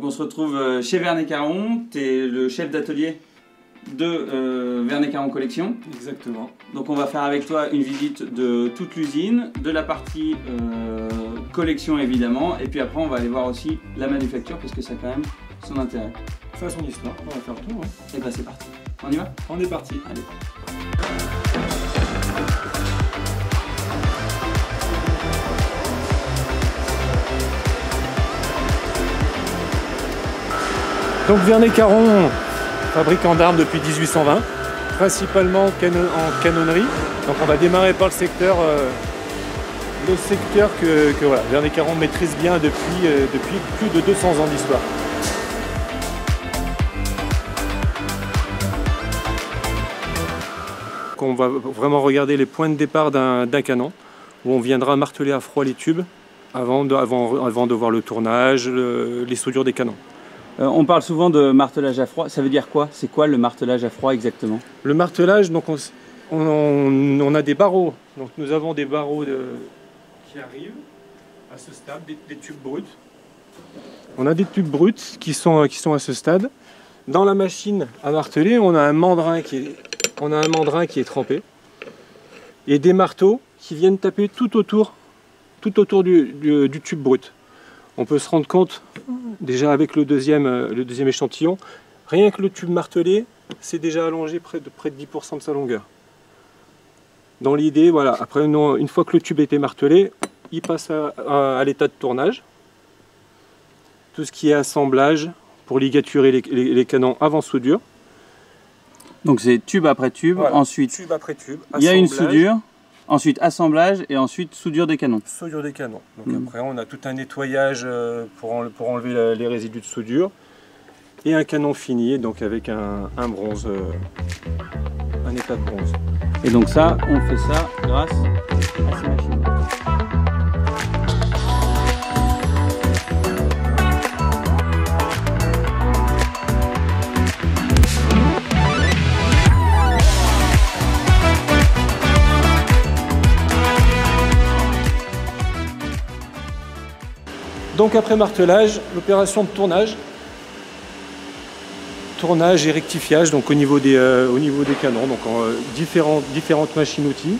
on se retrouve chez Vernet Caron, tu es le chef d'atelier de Vernet Caron Collection. Exactement. Donc on va faire avec toi une visite de toute l'usine, de la partie collection évidemment, et puis après on va aller voir aussi la manufacture parce que ça a quand même son intérêt. Ça a son histoire, on va faire le tour. Hein. Et bah c'est parti. On y va? On est parti. Allez. Donc Vernet Caron, fabricant d'armes depuis 1820, principalement en canonnerie. Donc on va démarrer par le secteur que voilà, Vernet Caron maîtrise bien depuis plus de 200 ans d'histoire. On va vraiment regarder les points de départ d'un canon, où on viendra marteler à froid les tubes avant de voir le tournage, les soudures des canons. On parle souvent de martelage à froid, ça veut dire quoi? C'est quoi le martelage à froid exactement? Le martelage, donc on a des barreaux. Donc nous avons des barreaux qui arrivent à ce stade, des tubes bruts. On a des tubes bruts qui sont à ce stade. Dans la machine à marteler, on a un mandrin qui est trempé et des marteaux qui viennent taper tout autour du tube brut. On peut se rendre compte déjà avec le deuxième échantillon, rien que le tube martelé, c'est déjà allongé près de 10% de sa longueur. Dans l'idée, voilà, après une fois que le tube a été martelé, il passe à l'état de tournage. Tout ce qui est assemblage pour ligaturer les canons avant soudure. Donc c'est tube après tube, voilà, ensuite tube après tube, il y a une soudure, ensuite assemblage et ensuite soudure des canons. Soudure des canons. Donc après on a tout un nettoyage pour enlever les résidus de soudure et un canon fini, donc avec un bronze, un état de bronze. Et donc ça, on fait ça grâce à ces machines. Donc après martelage, l'opération de tournage et rectifiage donc au niveau des canons, donc différentes machines-outils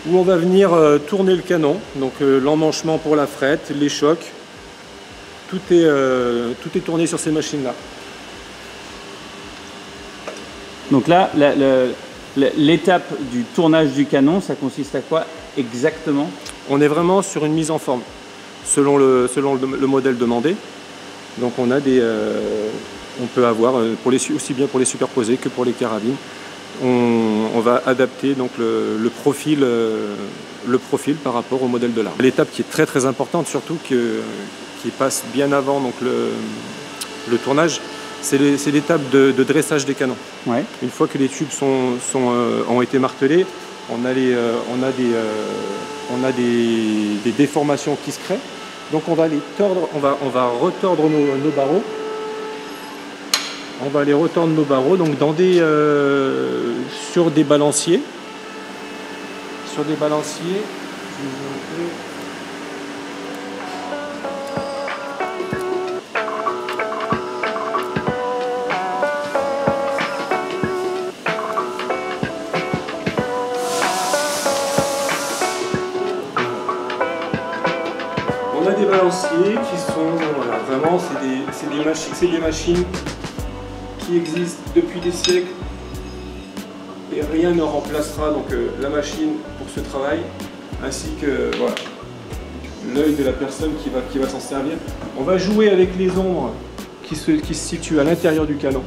où on va venir tourner le canon, donc l'emmanchement pour la frette, les chocs, tout est tourné sur ces machines-là. Donc là, l'étape du tournage du canon, ça consiste à quoi exactement? On est vraiment sur une mise en forme selon le modèle demandé. Donc on peut avoir aussi bien pour les superposés que pour les carabines. On va adapter donc le profil par rapport au modèle de l'arme. L'étape qui est très très importante, surtout qui passe bien avant donc le tournage, c'est l'étape de dressage des canons. Ouais. Une fois que les tubes ont été martelés, on a des déformations qui se créent. Donc on va les tordre, on va retordre nos barreaux. On va les retordre nos barreaux donc sur des balanciers. Sur des balanciers. On a des balanciers qui sont, voilà, vraiment, c'est des machines qui existent depuis des siècles et rien ne remplacera donc la machine pour ce travail, ainsi que voilà, l'œil de la personne qui va s'en servir. On va jouer avec les ombres qui se situent à l'intérieur du canon.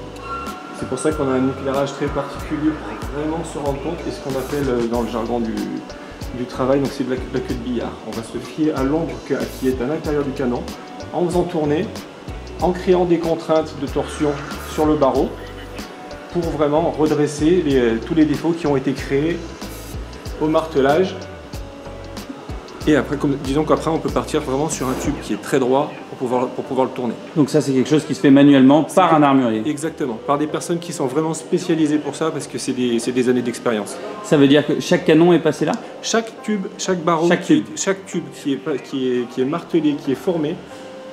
C'est pour ça qu'on a un éclairage très particulier pour vraiment se rendre compte, et ce qu'on appelle dans le jargon du travail, donc c'est de la queue de billard. On va se fier à l'ombre qui est à l'intérieur du canon, en faisant tourner, en créant des contraintes de torsion sur le barreau, pour vraiment redresser tous les défauts qui ont été créés au martelage Et après, disons qu'après on peut partir vraiment sur un tube qui est très droit pour pouvoir le tourner. Donc ça c'est quelque chose qui se fait manuellement par un armurier. Exactement, par des personnes qui sont vraiment spécialisées pour ça parce que c'est des années d'expérience. Ça veut dire que chaque canon est passé là? Chaque tube, chaque barreau, chaque tube qui est martelé, qui est formé,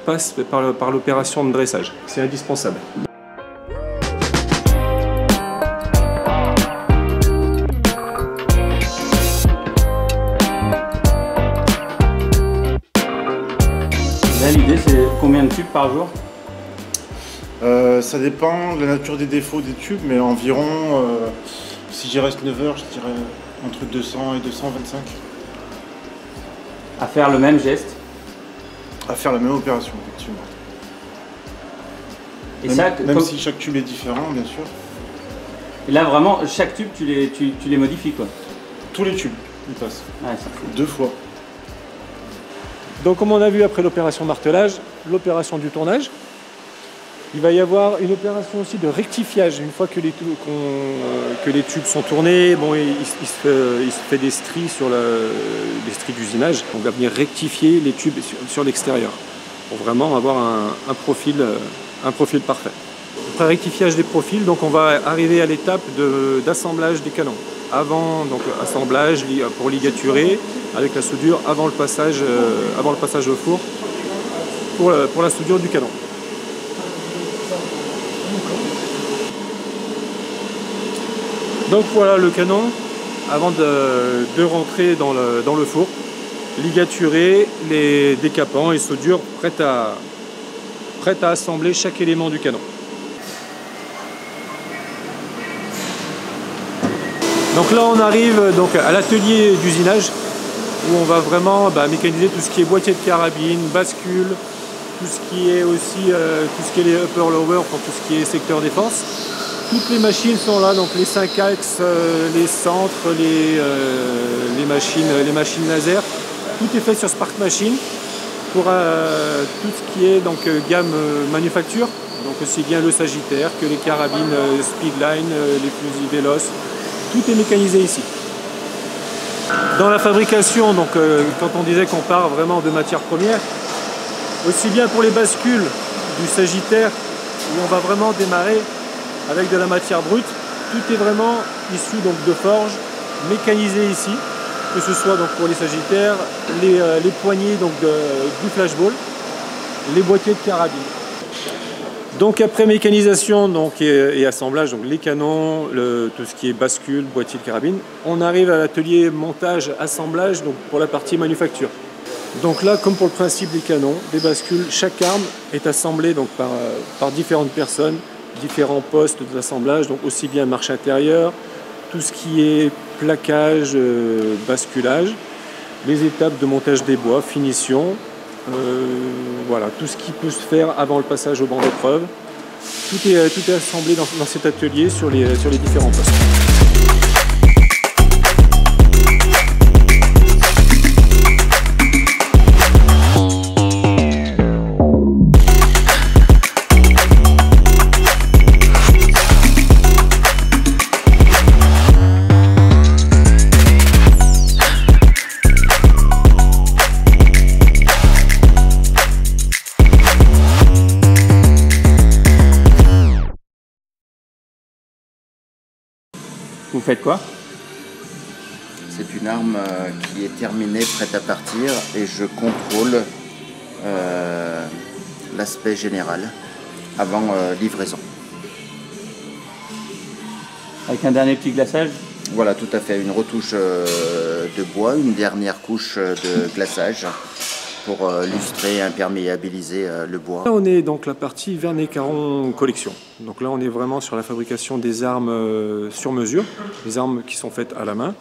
passe par l'opération de dressage. C'est indispensable. Là l'idée c'est combien de tubes par jour? Ça dépend de la nature des défauts des tubes, mais environ, si j'y reste 9 heures, je dirais entre 200 et 225. À faire le même geste? À faire la même opération, effectivement. Et même si chaque tube est différent, bien sûr. Et là vraiment, chaque tube, tu les modifies quoi? Tous les tubes, ils passent. Ouais, ça fait... 2 fois. Donc comme on a vu après l'opération martelage, l'opération du tournage, il va y avoir une opération aussi de rectifiage. Une fois que les tubes sont tournés, bon, il se fait des stries des stries d'usinage. On va venir rectifier les tubes sur l'extérieur pour vraiment avoir un profil parfait. Après rectifiage des profils, donc on va arriver à l'étape d'assemblage des canons. Avant donc assemblage pour ligaturer avec la soudure avant le passage au four pour la soudure du canon. Donc voilà le canon avant de rentrer dans le four, ligaturé, les décapants et soudure prête à assembler chaque élément du canon. Donc là on arrive donc à l'atelier d'usinage où on va vraiment mécaniser tout ce qui est boîtier de carabine, bascule, tout ce qui est aussi les upper-lower pour tout ce qui est secteur défense. Toutes les machines sont là, donc les 5 axes, les centres, les machines laser. Tout est fait sur Spark Machine pour tout ce qui est donc gamme manufacture, donc aussi bien le Sagittaire que les carabines Speedline, les fusils Véloce. Tout est mécanisé ici. Dans la fabrication, donc quand on disait qu'on part vraiment de matières premières, aussi bien pour les bascules du Sagittaire où on va vraiment démarrer avec de la matière brute, tout est vraiment issu donc de forge, mécanisé ici, que ce soit donc pour les Sagittaires, les poignées donc du flashball, les boîtiers de carabine. Donc après mécanisation donc, et assemblage, donc les canons, tout ce qui est bascule, boîtier de carabine, on arrive à l'atelier montage, assemblage donc pour la partie manufacture. Donc là, comme pour le principe des canons, des bascules, chaque arme est assemblée donc, par différentes personnes, différents postes d'assemblage, donc aussi bien marche intérieure, tout ce qui est plaquage, basculage, les étapes de montage des bois, finition, voilà, tout ce qui peut se faire avant le passage au banc d'épreuve. Tout est assemblé dans cet atelier sur les différents postes. Vous faites quoi? C'est une arme qui est terminée, prête à partir, et je contrôle l'aspect général avant livraison. Avec un dernier petit glaçage? Voilà, tout à fait, une retouche de bois, une dernière couche de glaçage pour lustrer et imperméabiliser le bois. Là, on est donc la partie Vernet-Caron collection. Donc là, on est vraiment sur la fabrication des armes sur mesure, des armes qui sont faites à la main.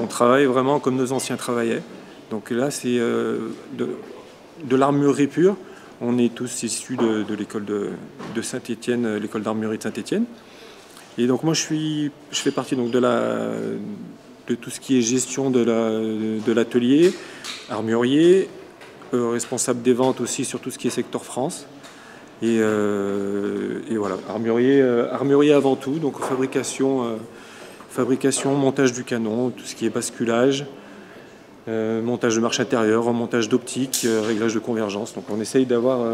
On travaille vraiment comme nos anciens travaillaient. Donc là, c'est de l'armurerie pure. On est tous issus de l'école de Saint-Étienne, l'école d'armurerie de Saint-Étienne. Et donc moi, je fais partie donc de tout ce qui est gestion de l'atelier, armurier, responsable des ventes aussi sur tout ce qui est secteur France. Et voilà, armurier avant tout, donc fabrication, montage du canon, tout ce qui est basculage, montage de marche intérieure, remontage d'optique, réglage de convergence. Donc on essaye d'avoir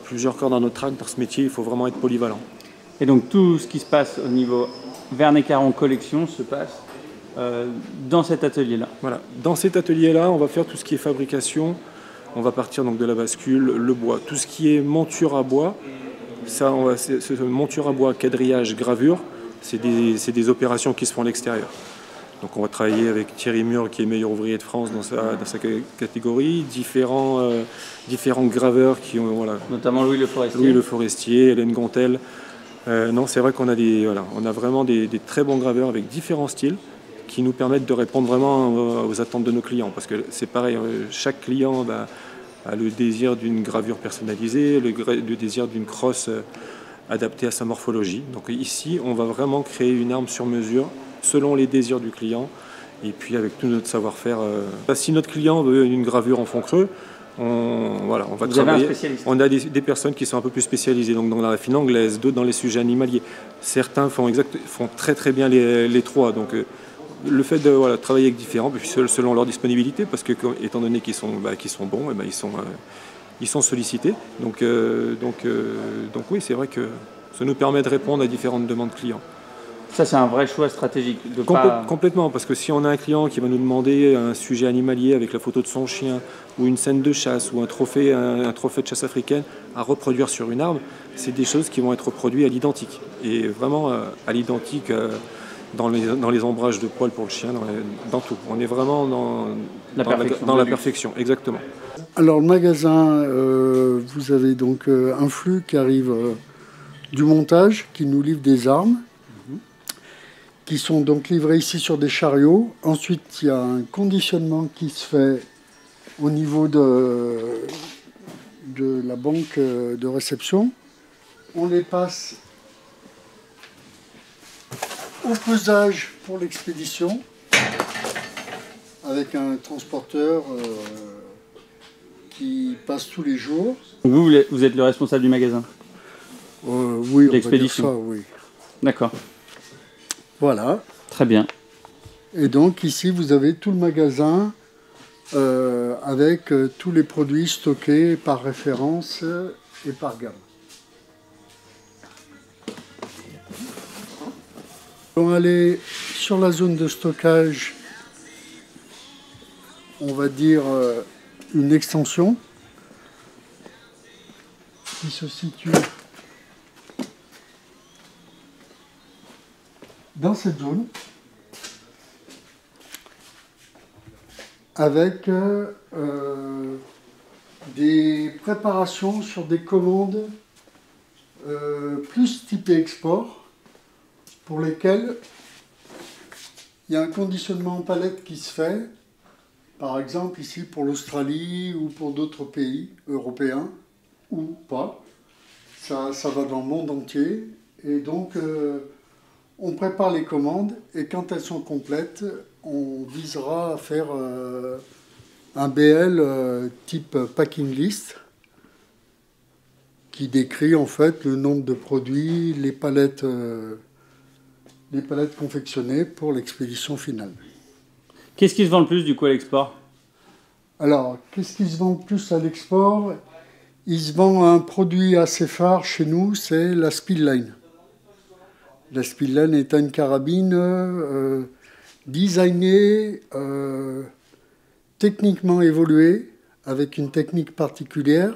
plusieurs cordes dans notre arc. Dans ce métier, il faut vraiment être polyvalent. Et donc tout ce qui se passe au niveau Vernay-Caron collection se passe dans cet atelier-là. Voilà. Dans cet atelier-là, on va faire tout ce qui est fabrication. On va partir donc de la bascule, le bois. Tout ce qui est monture à bois, ça, monture à bois, quadrillage, gravure, c'est des opérations qui se font à l'extérieur. Donc on va travailler avec Thierry Mur, qui est meilleur ouvrier de France dans sa catégorie, différents graveurs qui ont... Voilà, notamment Louis Le Forestier. Louis Le Forestier, Hélène Gontel. Non, c'est vrai qu'on a, on a vraiment des très bons graveurs avec différents styles qui nous permettent de répondre vraiment aux attentes de nos clients. Parce que c'est pareil, chaque client a le désir d'une gravure personnalisée, le désir d'une crosse adaptée à sa morphologie. Donc ici, on va vraiment créer une arme sur mesure selon les désirs du client et puis avec tout notre savoir-faire. Si notre client veut une gravure en fond creux, on va Vous travailler. avez un spécialiste. On a des personnes qui sont un peu plus spécialisées, donc dans la raffine anglaise, d'autres dans les sujets animaliers. Certains font très très bien les trois. Donc le fait de travailler avec différents, puis selon leur disponibilité, parce que étant donné qu'ils sont bons, ils sont sollicités. Donc oui, c'est vrai que ça nous permet de répondre à différentes demandes clients. Ça, c'est un vrai choix stratégique. Complètement, parce que si on a un client qui va nous demander un sujet animalier avec la photo de son chien, ou une scène de chasse, ou un trophée de chasse africaine à reproduire sur une arme, c'est des choses qui vont être reproduites à l'identique. Et vraiment à l'identique dans les ombrages de poils pour le chien, dans tout. On est vraiment dans la perfection, exactement. Alors le magasin, vous avez donc un flux qui arrive du montage, qui nous livre des armes, qui sont donc livrés ici sur des chariots. Ensuite, il y a un conditionnement qui se fait au niveau de la banque de réception. On les passe au pesage pour l'expédition avec un transporteur qui passe tous les jours. Vous êtes le responsable du magasin? Oui, l'expédition. on va dire ça, oui. D'accord. Voilà. Très bien. Et donc ici, vous avez tout le magasin avec tous les produits stockés par référence et par gamme. On va aller sur la zone de stockage, on va dire une extension qui se situe dans cette zone, avec des préparations sur des commandes plus typées export, pour lesquelles il y a un conditionnement en palette qui se fait, par exemple ici pour l'Australie ou pour d'autres pays européens, ou pas. Ça va dans le monde entier, et donc on prépare les commandes et quand elles sont complètes, on visera à faire un BL type packing list qui décrit en fait le nombre de produits, les palettes confectionnées pour l'expédition finale. Qu'est-ce qui se vend le plus du coup à l'export? Alors, qu'est-ce qui se vend le plus à l'export? Il se vend un produit assez phare chez nous, c'est la Speedline. La Speedline est une carabine designée, techniquement évoluée, avec une technique particulière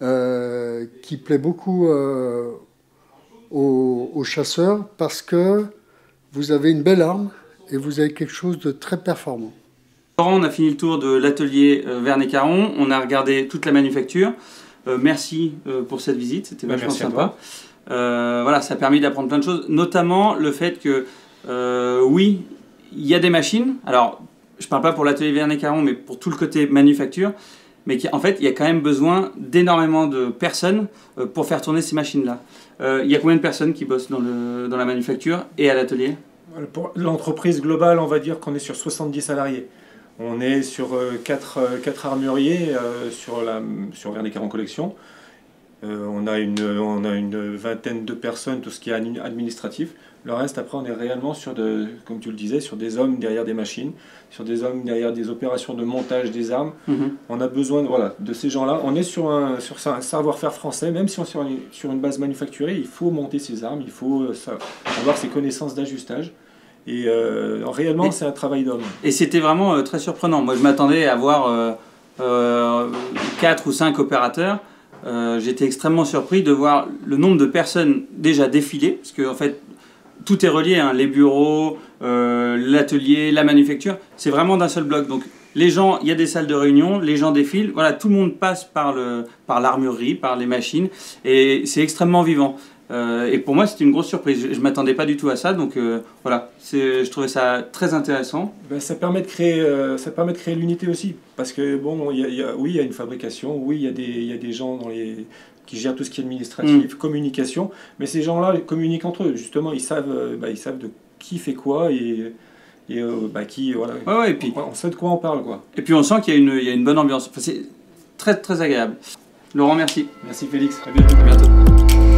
qui plaît beaucoup aux chasseurs parce que vous avez une belle arme et vous avez quelque chose de très performant. Laurent, on a fini le tour de l'atelier Vernay-Caron, on a regardé toute la manufacture. Merci pour cette visite, c'était vachement sympa. Voilà, ça a permis d'apprendre plein de choses, notamment le fait que, oui, il y a des machines. Alors, je ne parle pas pour l'atelier Vernay-Caron, mais pour tout le côté manufacture. Mais en fait, il y a quand même besoin d'énormément de personnes pour faire tourner ces machines-là. Il y a combien de personnes qui bossent dans la manufacture et à l'atelier? Pour l'entreprise globale, on va dire qu'on est sur 70 salariés. On est sur 4 armuriers sur Vernay-Caron Collection. On a une vingtaine de personnes, tout ce qui est administratif. Le reste, après, on est réellement sur, comme tu le disais, sur des hommes derrière des machines, sur des hommes derrière des opérations de montage des armes. On a besoin de ces gens-là. On est sur un savoir-faire français, même si on est sur une base manufacturée, il faut monter ces armes, il faut avoir ces connaissances d'ajustage. Et réellement, c'est un travail d'homme. Et c'était vraiment très surprenant. Moi, je m'attendais à voir 4 ou 5 opérateurs. J'étais extrêmement surpris de voir le nombre de personnes déjà défiler, parce que en fait, tout est relié, hein, les bureaux, l'atelier, la manufacture, c'est vraiment d'un seul bloc. Donc les gens, il y a des salles de réunion, les gens défilent, voilà, tout le monde passe par l'armurerie, par les machines, et c'est extrêmement vivant. Et pour moi, c'était une grosse surprise. Je ne m'attendais pas du tout à ça, donc voilà, je trouvais ça très intéressant. Ben, ça permet de créer l'unité aussi, parce que bon, oui, il y a une fabrication, oui, il y a des gens qui gèrent tout ce qui est administratif, communication, mais ces gens-là communiquent entre eux, justement, ils savent de qui fait quoi et voilà. Ouais, et puis, on sait de quoi on parle, quoi. Et puis on sent qu'il y a une bonne ambiance. Enfin, c'est très très agréable. Laurent, merci. Merci Félix, à bientôt. À bientôt.